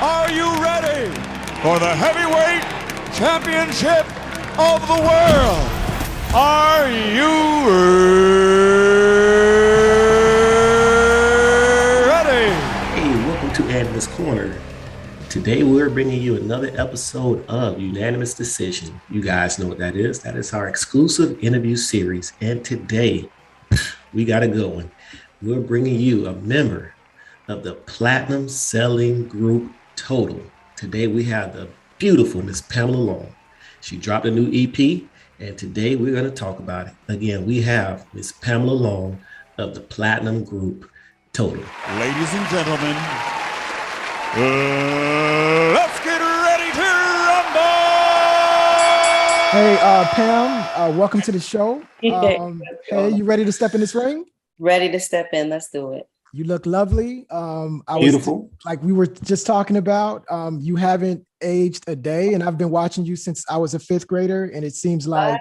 Are you ready for the heavyweight championship of the world? Are you ready? Hey, welcome to Unanimous Corner. Today we're bringing you another episode of Unanimous Decision. You guys know what that is. That is our exclusive interview series. And today we got a good one. We're bringing you a member of the Platinum Selling Group Total. Today we have the beautiful Miss Pamela Long. She dropped a new EP, and today we're going to talk about it. Again, we have Miss Pamela Long of the Platinum Group Total. Ladies and gentlemen, let's get ready to rumble! Hey, Pam, welcome to the show. Hey, you ready to step in this ring? Ready to step in. Let's do it. You look lovely. Beautiful. Like we were just talking about, you haven't aged a day, and I've been watching you since I was a fifth grader, and it seems like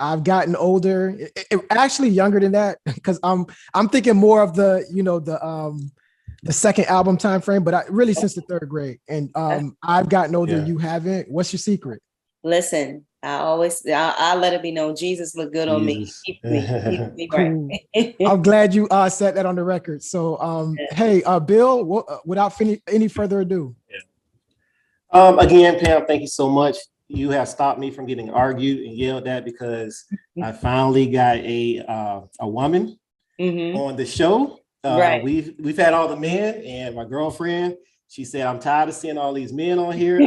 I've gotten older, actually younger than that, because I'm thinking more of the second album time frame, but really since the third grade, and I've gotten older. You haven't. What's your secret? Listen, I let it be known. Jesus looked good on me. Keep me Cool. right. I'm glad you set that on the record. So, hey, Bill, without any further ado. Again, Pam, thank you so much. You have stopped me from getting argued and yelled at because I finally got a woman on the show. Right. We've had all the men, and my girlfriend, she said, I'm tired of seeing all these men on here.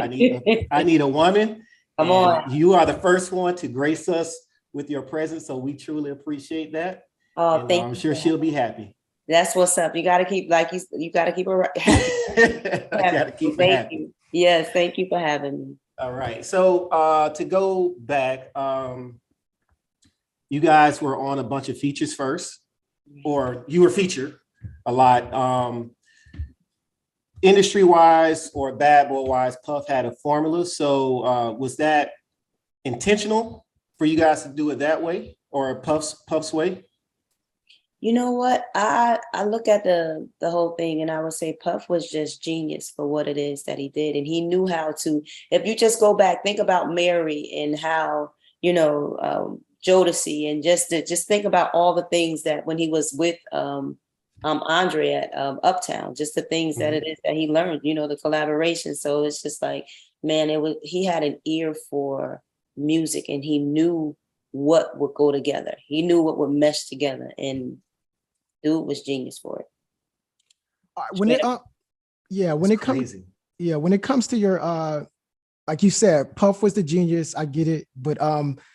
I need a woman. Come on. You are the first one to grace us with your presence, so we truly appreciate that. Oh, thank you. I'm sure she'll be happy. That's what's up. You got to keep, you got to keep her happy. I got to keep her happy. You. Yes, thank you for having me. All right. So to go back, you guys were on a bunch of features first, or you were featured a lot. Industry-wise or bad boy-wise, Puff had a formula. So was that intentional for you guys to do it that way, or Puff's way? You know what? I look at the whole thing, and I would say Puff was just genius for what it is that he did. And he knew how to, if you just go back, think about Mary and how, Jodeci, and just think about all the things that when he was with Andre at Uptown, just the things that it is that he learned, the collaboration. So it's just like, man, he had an ear for music, and he knew what would go together. He knew what would mesh together, and dude was genius for it. When it comes to your like you said, Puff was the genius. I get it, but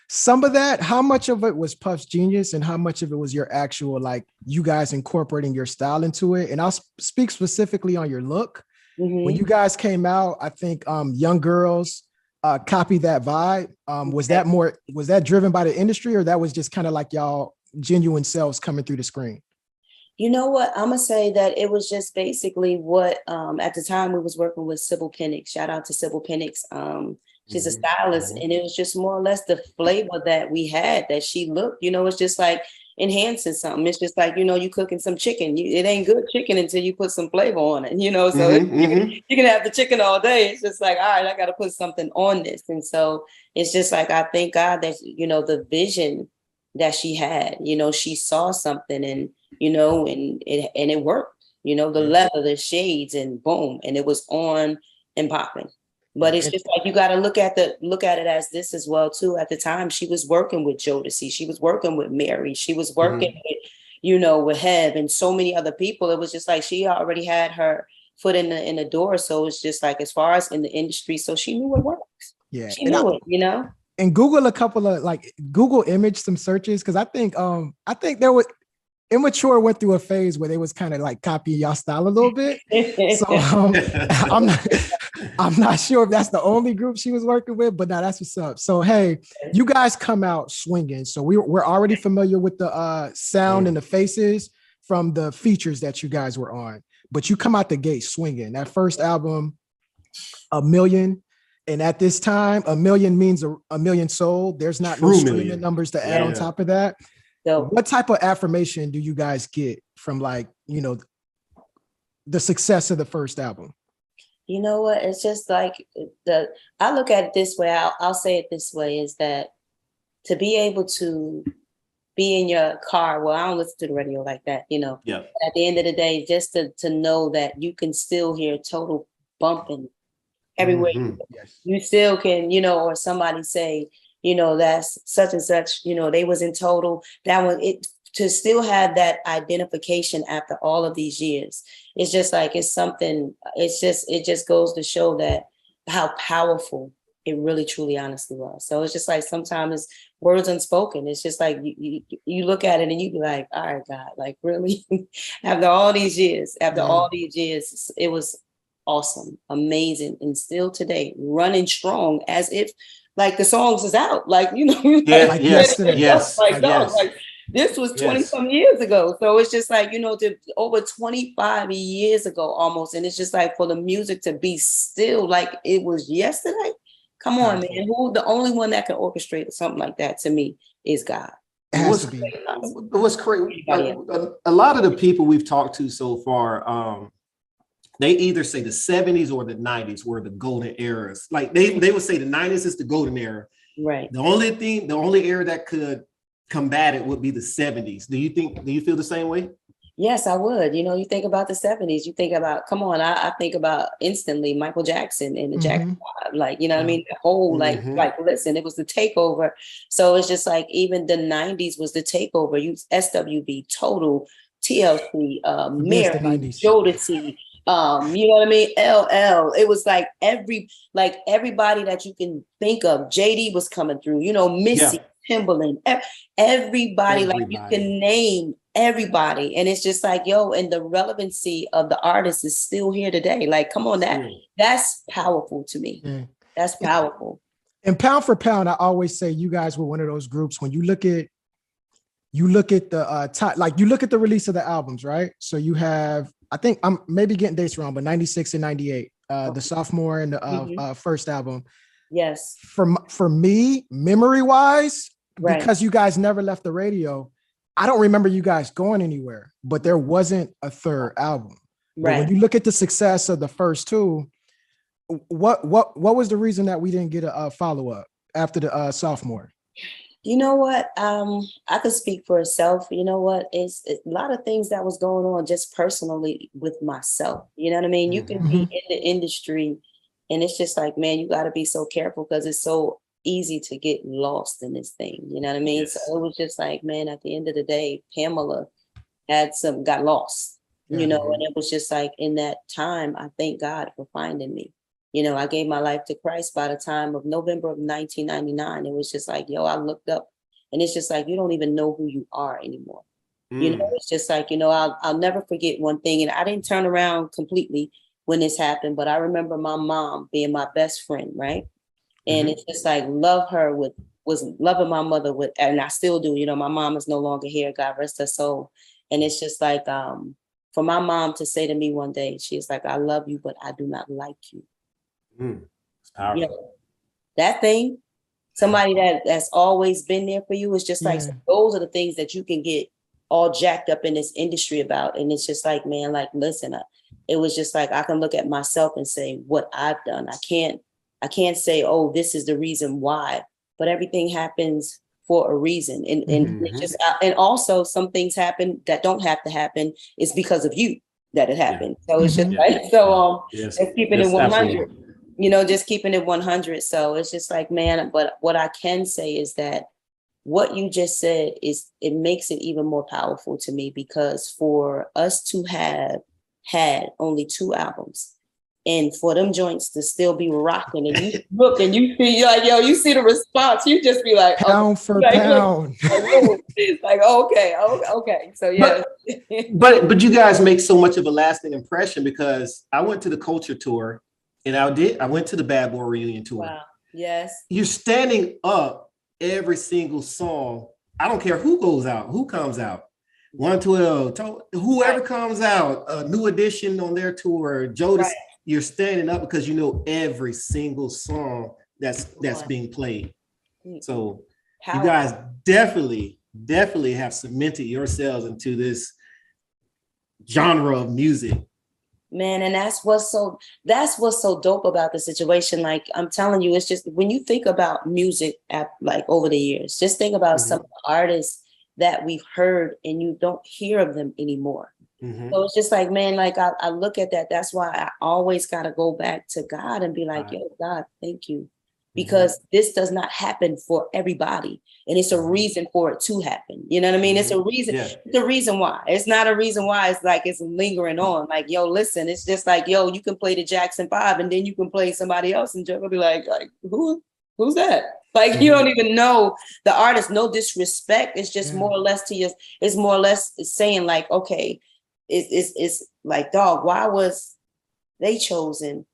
some of that, how much of it was Puff's genius, and how much of it was your actual, like, you guys incorporating your style into it? And I'll speak specifically on your look. When you guys came out, I think young girls copied that vibe. Was that driven by the industry, or that was just kind of like y'all genuine selves coming through the screen? You know what? I'm gonna say that it was just basically what at the time we was working with Sybil Penix. Shout out to Sybil Penix. She's a stylist, and it was just more or less the flavor that we had that she looked. It's just like enhancing something. It's just like, you cooking some chicken. It ain't good chicken until you put some flavor on it. So you can have the chicken all day. It's just like, all right, I got to put something on this. And so it's just like, I thank God that the vision that she had. She saw something, and and it worked. The leather, the shades, and boom, and it was on and popping. But it's just like, you got to look at it as this as well too. At the time, she was working with Jodeci, she was working with Mary, she was working with, with Heb and so many other people. It was just like she already had her foot in the door. So it's just like, as far as in the industry, so she knew what works. Yeah, she knew it. And Google a couple of Google image some searches, because I think there was. Immature went through a phase where they was kind of like copying y'all style a little bit. So I'm not sure if that's the only group she was working with, but now that's what's up. So, hey, you guys come out swinging. So we're already familiar with the sound and the faces from the features that you guys were on, but you come out the gate swinging. That first album, A Million. And at this time, a million means a million sold. There's not no streaming numbers to add on top of that. So what type of affirmation do you guys get from the success of the first album? You know what? It's just like I look at it this way. I'll say it this way is that to be able to be in your car. Well, I don't listen to the radio like that, you know. Yeah. At the end of the day, just to know that you can still hear total bumping everywhere. Mhm. Yes. You still can, you know, or somebody say, you know, that's such and such, you know, they was in total. That one, it to still have that identification after all of these years. It's just like it's something, it just goes to show that how powerful it really truly honestly was. So it's just like sometimes words unspoken. It's just like you look at it and you be like, all right, God, like really, after all these years, it was awesome, amazing, and still today running strong as if like the songs is out, like you know, Yeah, Like yes, yesterday. yes, like dog, yes, like this was 20 yes. some years ago. So it's just like, you know, to over 25 years ago almost. And it's just like for the music to be still like it was yesterday. Come on, Powerful. man. Who the only one that can orchestrate something like that to me is God. It has What's to be. what's crazy? Anybody else. A lot of the people we've talked to so far, they either say the 70s or the 90s were the golden eras. Like they would say the 90s is the golden era. Right. The only era that could combat it would be the 70s. Do you feel the same way? Yes, I would. You know, you think about the 70s, you think about, come on, I think about instantly Michael Jackson and the Jackson Five, like, you know what I mean? The whole, listen, it was the takeover. So it's just like, even the 90s was the takeover. You SWB, Total, TLC, Miss the Mary, 90s. Jodeci, you know what I mean? LL. It was like everybody that you can think of. JD was coming through, you know, Missy, Timberland, everybody, like you can name everybody. And it's just like, yo, and the relevancy of the artist is still here today. Like, come on, that's powerful to me. Yeah. That's powerful. And pound for pound, I always say you guys were one of those groups when you look at the top, like you look at the release of the albums, right? So you have, I think I'm maybe getting dates wrong, but 96 and 98, the sophomore and the first album. Yes. For me, memory wise, Right. because you guys never left the radio, I don't remember you guys going anywhere, but there wasn't a third album. But Right. when you look at the success of the first two, what was the reason that we didn't get a follow-up after the sophomore? You know what? I could speak for itself. You know what? It's a lot of things that was going on just personally with myself. You know what I mean? You can be in the industry and it's just like, man, you got to be so careful because it's so easy to get lost in this thing. You know what I mean? Yes. So it was just like, man, at the end of the day, Pamela got lost, you know, and it was just like in that time, I thank God for finding me. You know, I gave my life to Christ by the time of November of 1999. It was just like, yo, I looked up and it's just like, you don't even know who you are anymore. You know, it's just like, you know, I'll never forget one thing. And I didn't turn around completely when this happened, but I remember my mom being my best friend, right? And it's just like, was loving my mother with, and I still do, you know, my mom is no longer here, God rest her soul. And it's just like, for my mom to say to me one day, she's like, I love you, but I do not like you. It's powerful. You know, that thing, somebody that's always been there for you, is just like, those are the things that you can get all jacked up in this industry about. And it's just like, man, like, listen, it was just like, I can look at myself and say what I've done. I can't say, oh, this is the reason why, but everything happens for a reason. And it's just, and also some things happen that don't have to happen. It's because of you that it happened. So it's just like, it's keeping it 100. Absolutely. You know, just keeping it 100. So it's just like, man, but what I can say is that what you just said it makes it even more powerful to me, because for us to have had only 2 albums and for them joints to still be rocking, and you look and you see, you're like, yo, you see the response, you just be like, pound for pound. Like, okay. So yeah. But you guys make so much of a lasting impression, because I went to the Culture Tour. And I went to the Bad Boy Reunion Tour. Wow. Yes. You're standing up every single song. I don't care who goes out, who comes out. 112, whoever comes out, a New Edition on their tour, Jodeci, you're standing up because you know every single song that's being played. So you guys definitely have cemented yourselves into this genre of music. Man, and that's what's so dope about the situation. Like I'm telling you, it's just when you think about music like over the years, just think about some of the artists that we've heard and you don't hear of them anymore. So it's just like, man, like I look at that. That's why I always got to go back to God and be like, yo, God, thank you. Because this does not happen for everybody. And it's a reason for it to happen. You know what I mean? It's a reason. Yeah. It's a reason why. It's not a reason why it's like it's lingering on. Like, yo, listen, it's just like, yo, you can play the Jackson 5 and then you can play somebody else and Joe will be like who's that? Like you don't even know the artist, no disrespect. It's just more or less to you. It's more or less saying like, okay, it's like, dog, why was they chosen?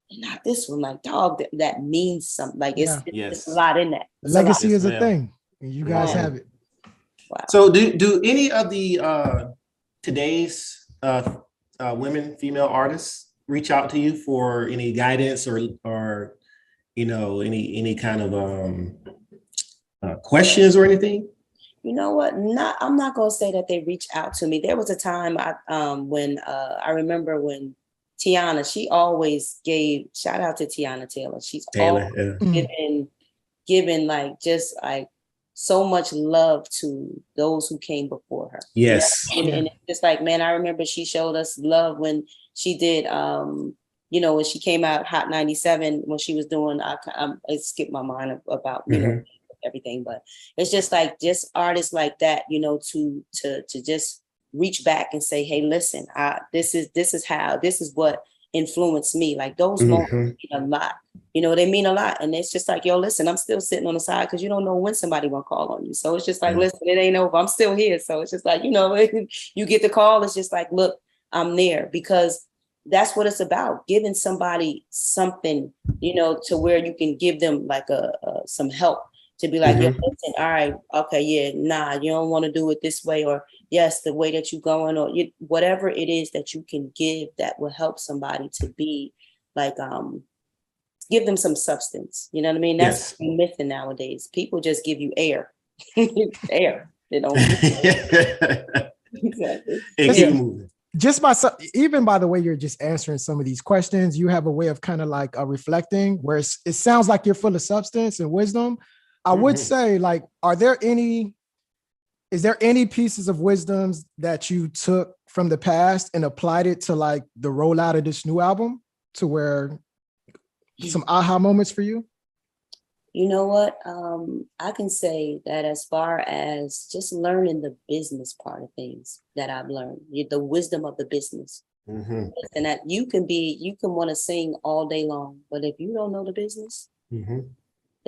Not this one, like dog, that means something. Like it's a lot in that. Legacy is a thing. You guys have it. Wow. So do any of the today's women, female artists reach out to you for any guidance or any kind of questions or anything? You know what? I'm not gonna say that they reach out to me. There was a time when I remember when Tiana, she always gave, shout out to Tiana Taylor. She's always given like just like so much love to those who came before her. Yes. You know? And it's just like, man, I remember she showed us love when she did, when she came out Hot 97, when she was doing, I skipped my mind about, everything, but it's just like, just artists like that, to just reach back and say, hey, listen, this is what influenced me. Like those moments mean a lot. They mean a lot. And it's just like, yo, listen, I'm still sitting on the side because you don't know when somebody will call on you. So it's just like, listen, it ain't over. I'm still here. So it's just like, you get the call. It's just like, look, I'm there, because that's what it's about. Giving somebody something, to where you can give them like some help. To be like, yeah, listen, all right, okay, yeah, nah, you don't want to do it this way, or yes, the way that you're going, or whatever it is that you can give that will help somebody to be like, give them some substance. You know what I mean? That's what we're missing nowadays. People just give you air, air. They don't. Exactly. Keep moving. Just even by the way you're just answering some of these questions, you have a way of kind of like reflecting, where it sounds like you're full of substance and wisdom. I would say, like, is there any pieces of wisdoms that you took from the past and applied it to like the rollout of this new album, to where some aha moments for you? You know what? I can say that as far as just learning the business part of things that I've learned, the wisdom of the business. And that you can want to sing all day long, but if you don't know the business,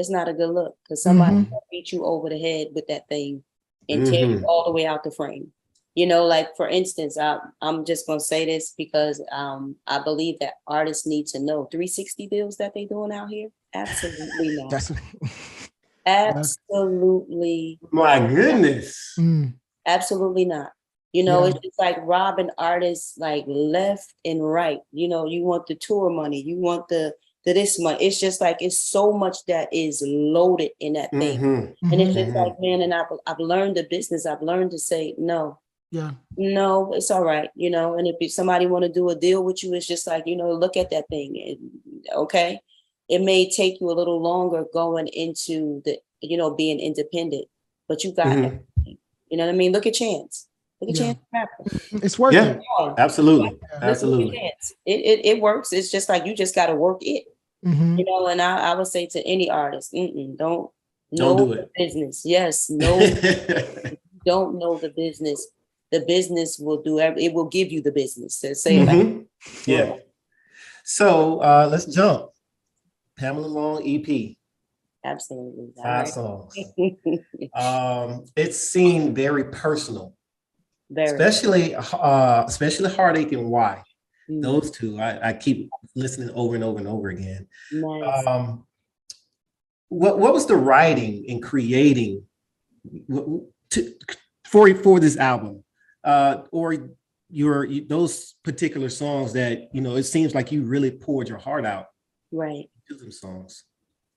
it's not a good look, because somebody will beat you over the head with that thing and tear you all the way out the frame. Like for instance, I'm just going to say this because I believe that artists need to know 360 deals that they're doing out here. Absolutely not. Absolutely. My goodness. Absolutely not. It's just like robbing artists like left and right. You want the tour money, you want the this money. It's just like, it's so much that is loaded in that thing. And it's just like, man, and I've learned the business. I've learned to say no. Yeah. No, it's all right. And if somebody want to do a deal with you, it's just like, look at that thing. Okay. It may take you a little longer going into the, being independent, but you got everything. You know what I mean? Look at Chance. Look at Chance Rapper. It's working. Yeah, absolutely. Absolutely. It works. It's just like, you just got to work it. And I would say to any artist, don't know the business. Yes, no, don't know the business. The business will do it will give you the business. To say yeah. So let's jump. Pamela Long EP. Absolutely. 5 songs. It seemed very personal. Especially Heartache and Why. Those two, I keep listening over and over and over again. Nice. What was the writing and creating for this album, or those particular songs that it seems like you really poured your heart out right to them songs?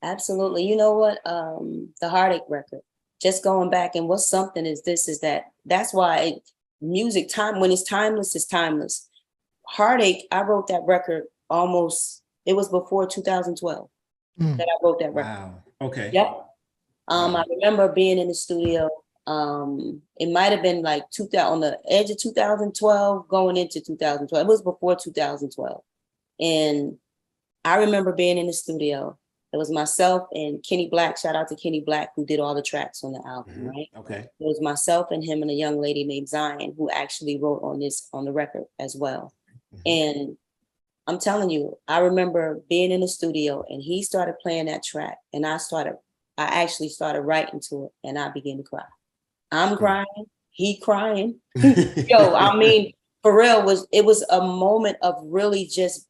Absolutely. You know what? The Heartache record. Just going back, and what's something is that's why music time, when it's timeless, Heartache, I wrote that record it was before 2012 that I wrote that record. Wow. Okay. Yep. I remember being in the studio. It might have been like 2000 on the edge of 2012, going into 2012. It was before 2012. And I remember being in the studio. It was myself and Kenny Black. Shout out to Kenny Black, who did all the tracks on the album, right? Okay. It was myself and him and a young lady named Zion, who actually wrote on the record as well. And I'm telling you, I remember being in the studio and he started playing that track, and I actually started writing to it, and I began to cry. I'm crying, he crying. Yo, I mean, for real, it was a moment of really just,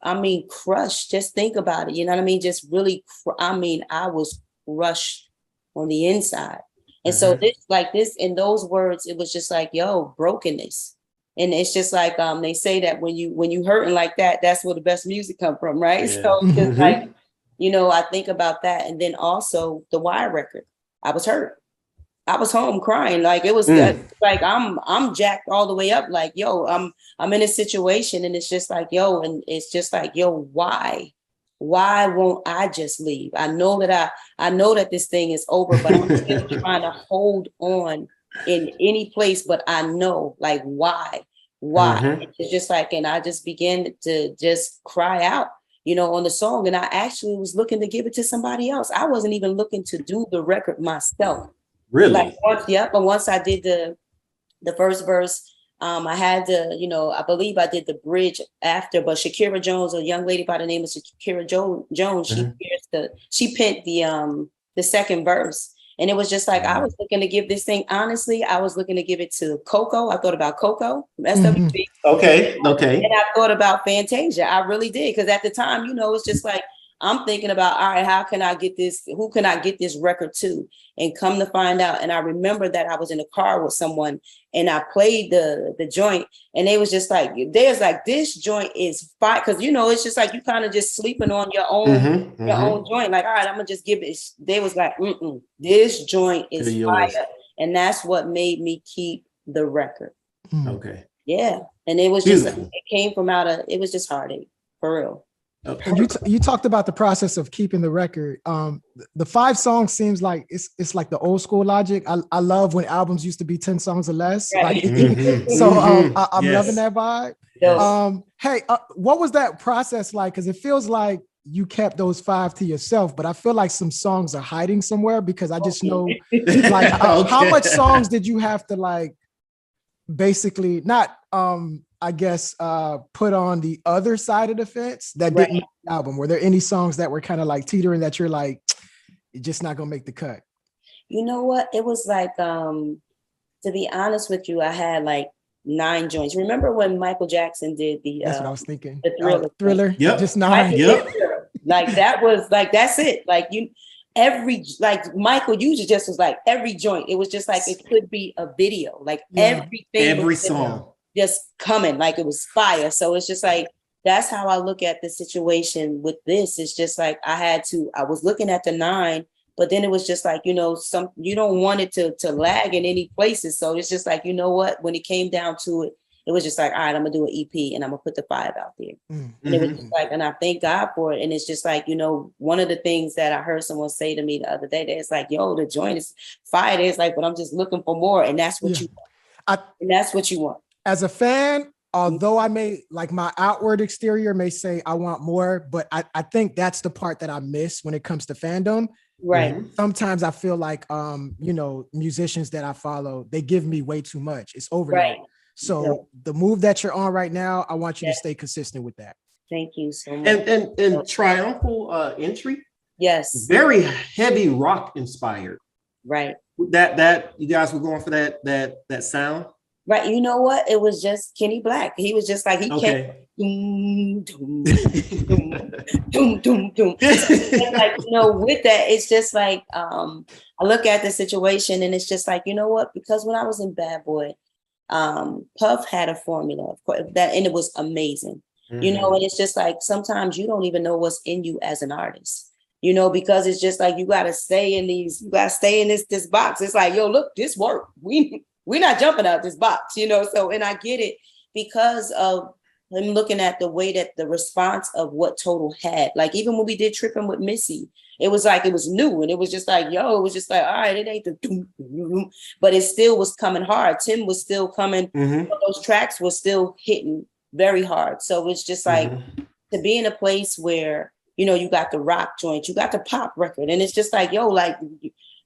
crushed. Just think about it. You know what I mean? Just really, I was crushed on the inside. And so this, in those words, it was just like, yo, brokenness. And it's just like, they say that when you hurting like that, that's where the best music come from, right? Yeah. So just like, I think about that. And then also the Wire record, I was hurt. I was home crying. Like it was like I'm jacked all the way up. Like, yo, I'm in a situation, and it's just like, yo, and it's just like, yo, why won't I just leave? I know that this thing is over, but I'm still trying to hold on in any place. But I know, like, why? It's just like, and I just began to just cry out, on the song. And I actually was looking to give it to somebody else. I wasn't even looking to do the record myself. Really? Like once I did the first verse, I had to, I believe I did the bridge after, but Shakira Jones, a young lady by the name of Shakira Jones, she penned the second verse. And it was just like, I was looking to give this thing, honestly, I was looking to give it to Coco. I thought about Coco from SWB. Okay. And I thought about Fantasia. I really did. Because at the time, it's just like, I'm thinking about, all right, how can I get this? Who can I get this record to? And come to find out. And I remember that I was in a car with someone and I played the joint, and they was just like, this joint is fire. Cause it's just like, you kind of just sleeping on your own, own joint. Like, all right, I'm gonna just give it. They was like, this joint is fire. And that's what made me keep the record. Okay. Yeah. And it was just, it came from it was just heartache, for real. Okay. You talked about the process of keeping the record. The 5 songs seems like it's like the old school logic. I love when albums used to be 10 songs or less. Right. I'm loving that vibe. Yes. Hey, what was that process like? Because it feels like you kept those 5 to yourself, but I feel like some songs are hiding somewhere, because I just know, like, how much songs did you have to, like, basically not I guess put on the other side of the fence that didn't make the album? Were there any songs that were kind of like teetering that you're like, you're just not gonna make the cut? You know what? It was like, to be honest with you, I had like 9 joints. Remember when Michael Jackson did that's what I was thinking. The Thriller. Yep. Just 9. Yep. Like that was like, that's it. Like Michael usually just was like every joint. It was just like, it could be a video, like everything. Every song. Just coming, like it was fire. So it's just like, that's how I look at the situation with this. It's just like, I was looking at the 9, but then it was just like, you don't want it to lag in any places. So it's just like, when it came down to it, it was just like, all right, I'm gonna do an EP and I'm gonna put the 5 out there. And it was just like, and I thank God for it. And it's just like, one of the things that I heard someone say to me the other day, that it's like, yo, the joint is fire. It's like, but I'm just looking for more. And that's what you want. And that's what you want. As a fan, although I may, like, my outward exterior may say I want more, but I think that's the part that I miss when it comes to fandom. Right. Sometimes I feel like, musicians that I follow, they give me way too much. It's overload. Right. So the move that you're on right now, I want you to stay consistent with that. Thank you so much. And triumphal entry. Yes. Very heavy rock inspired. Right. That you guys were going for that sound. Right. You know what? It was just Kenny Black. He was just like, he came. Doom, doom, doom, doom, doom. Like, with that, it's just like, I look at the situation and it's just like, you know what? Because when I was in Bad Boy, Puff had a formula, of course, and it was amazing. And it's just like, sometimes you don't even know what's in you as an artist, because it's just like, you got to stay in this box. It's like, yo, look, this work. We're not jumping out this box, so, and I get it because of I'm looking at the way that the response of what Total had. Like even when we did Tripping with Missy, it was like it was new, and it was just like, yo, it was just like, all right, it ain't the doom, doom, but it still was coming hard. Tim was still coming. Those tracks were still hitting very hard. So it's just like to be in a place where, you know, you got the rock joint, you got the pop record, and it's just like, yo, like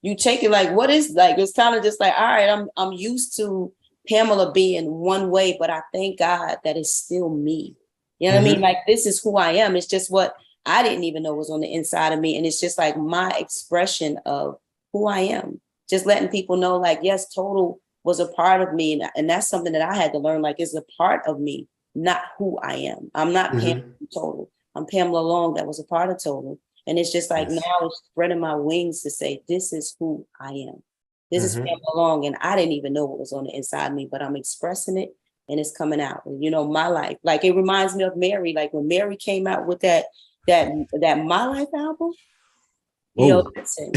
you take it like, what is like, it's kind of just like, all right, I'm used to Pamela being one way, but I thank God that it's still me. You know what I mean? Like, this is who I am. It's just what I didn't even know was on the inside of me. And it's just like my expression of who I am. Just letting people know, like, yes, Total was a part of me. And that's something that I had to learn, like, it's a part of me, not who I am. I'm not Pamela Total. I'm Pamela Long that was a part of Total. And it's just like now it's spreading my wings to say, this is who I am. This is Pamela Long, and I didn't even know what was on the inside of me, but I'm expressing it and it's coming out. And, you know, my life, like it reminds me of Mary. Like when Mary came out with that My Life album, you know, listen,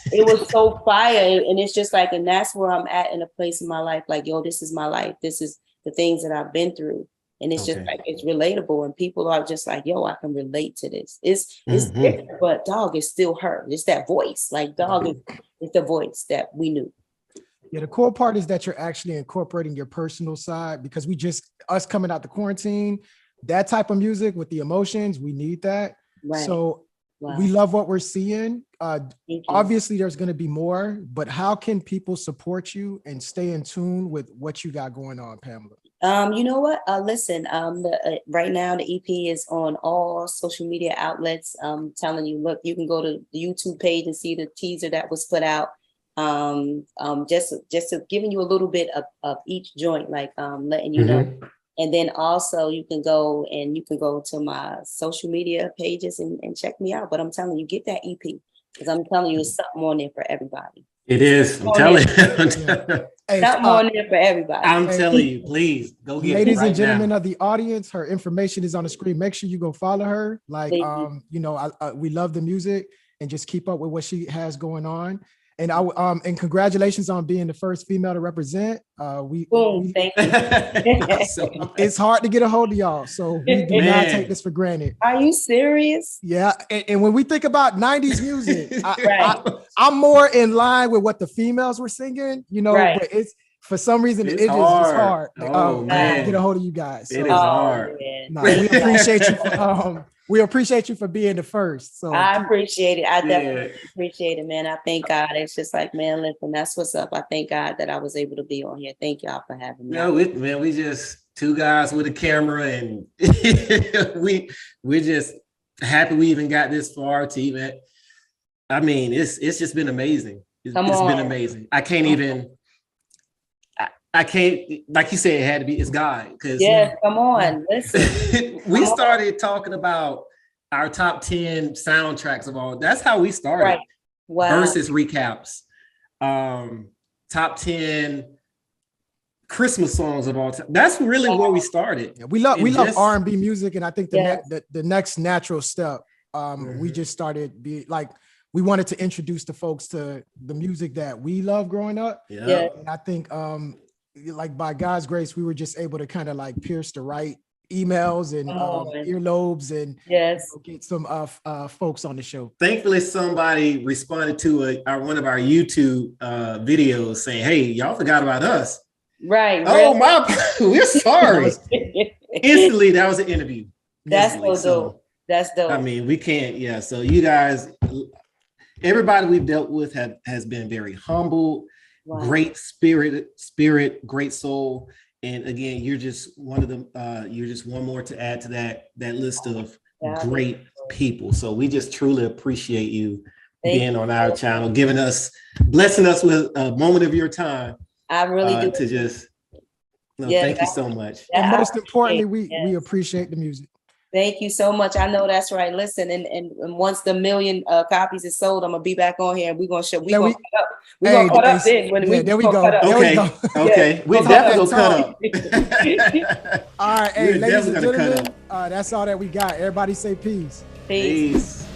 it was so fire. And it's just like, and that's where I'm at in a place in my life. Like, yo, this is my life. This is the things that I've been through. And it's just like, it's relatable. And people are just like, yo, I can relate to this. It's different, but dog, is still her. It's that voice. Like dog is the voice that we knew. Yeah, the cool part is that you're actually incorporating your personal side, because us coming out the quarantine, that type of music with the emotions, we need that. Right. So we love what we're seeing. Obviously, there's going to be more, but how can people support you and stay in tune with what you got going on, Pamela? You know what? Listen, right now the EP is on all social media outlets. I'm telling you, look, you can go to the YouTube page and see the teaser that was put out. Just to giving you a little bit of each joint, like letting you know. And then also you can go to my social media pages and check me out. But I'm telling you, get that EP, because I'm telling you, it's something on there for everybody. It is. I'm telling you. Something on there for everybody. I'm telling you, please go get it. Ladies and gentlemen of the audience, her information is on the screen. Make sure you go follow her. Like, you know, we love the music, and just keep up with what she has going on. And and congratulations on being the first female to represent. Thank you. It's hard to get a hold of y'all, so we do not take this for granted. Are you serious? Yeah, and when we think about 90s music, I'm more in line with what the females were singing, you know, but it's for some reason it's hard. Man. Get a hold of you guys. So, it is hard. We appreciate you. We appreciate you for being the first. So I appreciate it. I definitely appreciate it, man. I thank God. It's just like, man, listen, that's what's up. I thank God that I was able to be on here. Thank y'all for having me. No, we just two guys with a camera, and we're just happy we even got this far to even. I mean, it's just been amazing. It's been amazing. I can't, like you said, it had to be, it's God. Come on, listen. We started talking about our top 10 soundtracks of all. That's how we started. Right. Wow. Versus recaps. Top 10 Christmas songs of all time. That's really where we started. Yeah, we love R&B music, and I think the next natural step. We just started we wanted to introduce the folks to the music that we love growing up. Yeah. And I think like by God's grace, we were just able to kind of like pierce the right emails and earlobes and get some folks on the show. Thankfully, somebody responded to one of our YouTube videos saying, "Hey, y'all forgot about us." Right. Oh my, we're sorry. Instantly, that was an interview. That's so dope. That's dope. I mean, we can't. Yeah. So you guys, everybody we've dealt with has been very humble. Wow. Great spirit, great soul. And again, you're just one of them. You're just one more to add to that list of great people. So we just truly appreciate you being on our channel, blessing us with a moment of your time. I really do. To just, thank you so much. And most importantly, we appreciate the music. Thank you so much. I know that's right. Listen, and once the 1 million copies is sold, I'm gonna be back on here, and we're gonna show. We're gonna cut up. We're gonna cut up then. There we go. Okay. We're definitely gonna cut up. All right, hey, ladies and gentlemen, that's all that we got. Everybody say peace. Peace.